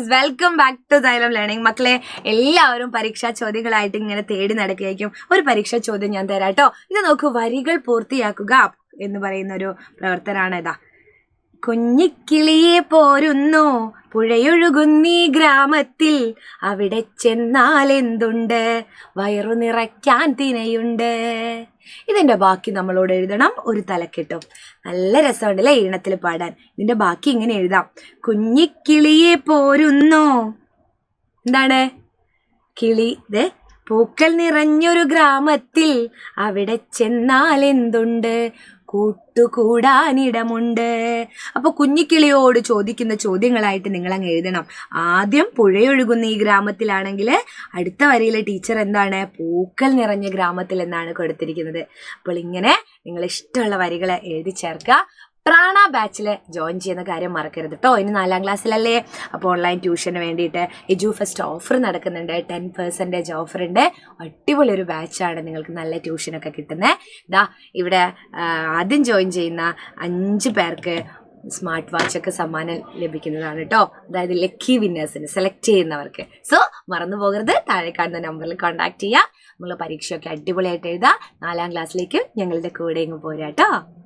Guys, welcome back to Xylem learning. മക്കളെ, എല്ലാവരും പരീക്ഷാ ചോദ്യങ്ങളായിട്ട് ഇങ്ങനെ തേടി നടക്കുകയായിരിക്കും. ഒരു പരീക്ഷാ ചോദ്യം ഞാൻ തരാം കേട്ടോ. ഇത് നോക്കൂ, വരികൾ പൂർത്തിയാക്കുക എന്ന് പറയുന്ന ഒരു പ്രവർത്തനമാണ് ഇതാ. കുഞ്ഞിക്കിളിയെ പോരുന്നു പുഴയൊഴുകുന്നീ ഗ്രാമത്തിൽ, അവിടെ ചെന്നാൽ എന്തുണ്ട്, വയറു നിറയ്ക്കാൻ തിനയുണ്ട്. ഇതിന്റെ ബാക്കി നമ്മളോട് എഴുതണം. ഒരു തലക്കെട്ടും. നല്ല രസമുണ്ടല്ലേ ഈണത്തിൽ പാടാൻ. ഇതിന്റെ ബാക്കി ഇങ്ങനെ എഴുതാം. കുഞ്ഞിക്കിളിയെ പോരുന്നു, എന്താണ് കിളി, പൂക്കൾ നിറഞ്ഞൊരു ഗ്രാമത്തിൽ, അവിടെ ചെന്നാൽ എന്തുണ്ട്, കൂട്ടുകൂടാനിടമുണ്ട്. അപ്പൊ കുഞ്ഞിക്കിളിയോട് ചോദിക്കുന്ന ചോദ്യങ്ങളായിട്ട് നിങ്ങൾ അങ്ങ് എഴുതണം. ആദ്യം പുഴയൊഴുകുന്ന ഈ ഗ്രാമത്തിലാണെങ്കിൽ അടുത്ത വരിയിലെ ടീച്ചർ എന്താണ്, പൂക്കൾ നിറഞ്ഞ ഗ്രാമത്തിൽ എന്നാണ് കൊടുത്തിരിക്കുന്നത്. അപ്പോൾ ഇങ്ങനെ നിങ്ങൾ ഇഷ്ടമുള്ള വരികൾ എഴുതി ചേർക്കുക. പ്രാണ ബാച്ചിൽ ജോയിൻ ചെയ്യുന്ന കാര്യം മറക്കരുത് കേട്ടോ. ഇനി 4ാം ക്ലാസ്സിലല്ലേ. അപ്പോൾ ഓൺലൈൻ ട്യൂഷന് വേണ്ടിയിട്ട് എജു ഫസ്റ്റ് ഓഫർ നടക്കുന്നുണ്ട്. 10% ഓഫർ ഉണ്ട്. അടിപൊളി ഒരു ബാച്ചാണ്. നിങ്ങൾക്ക് നല്ല ട്യൂഷനൊക്കെ കിട്ടുന്നത്. ഇതാ ഇവിടെ ആദ്യം ജോയിൻ ചെയ്യുന്ന 5 പേർക്ക് സ്മാർട്ട് വാച്ചൊക്കെ സമ്മാനം ലഭിക്കുന്നതാണ് കേട്ടോ. അതായത് ലക്കി വിന്നേഴ്സിന് സെലക്ട് ചെയ്യുന്നവർക്ക്. സോ മറന്നു പോകരുത്. താഴെ കാണുന്ന നമ്പറിൽ കോൺടാക്ട് ചെയ്യുക. നമ്മൾ പരീക്ഷയൊക്കെ അടിപൊളിയായിട്ട് എഴുതുക. 4ാം ക്ലാസ്സിലേക്ക് ഞങ്ങളുടെ കൂടെ ഇങ്ങ് പോരാ കേട്ടോ.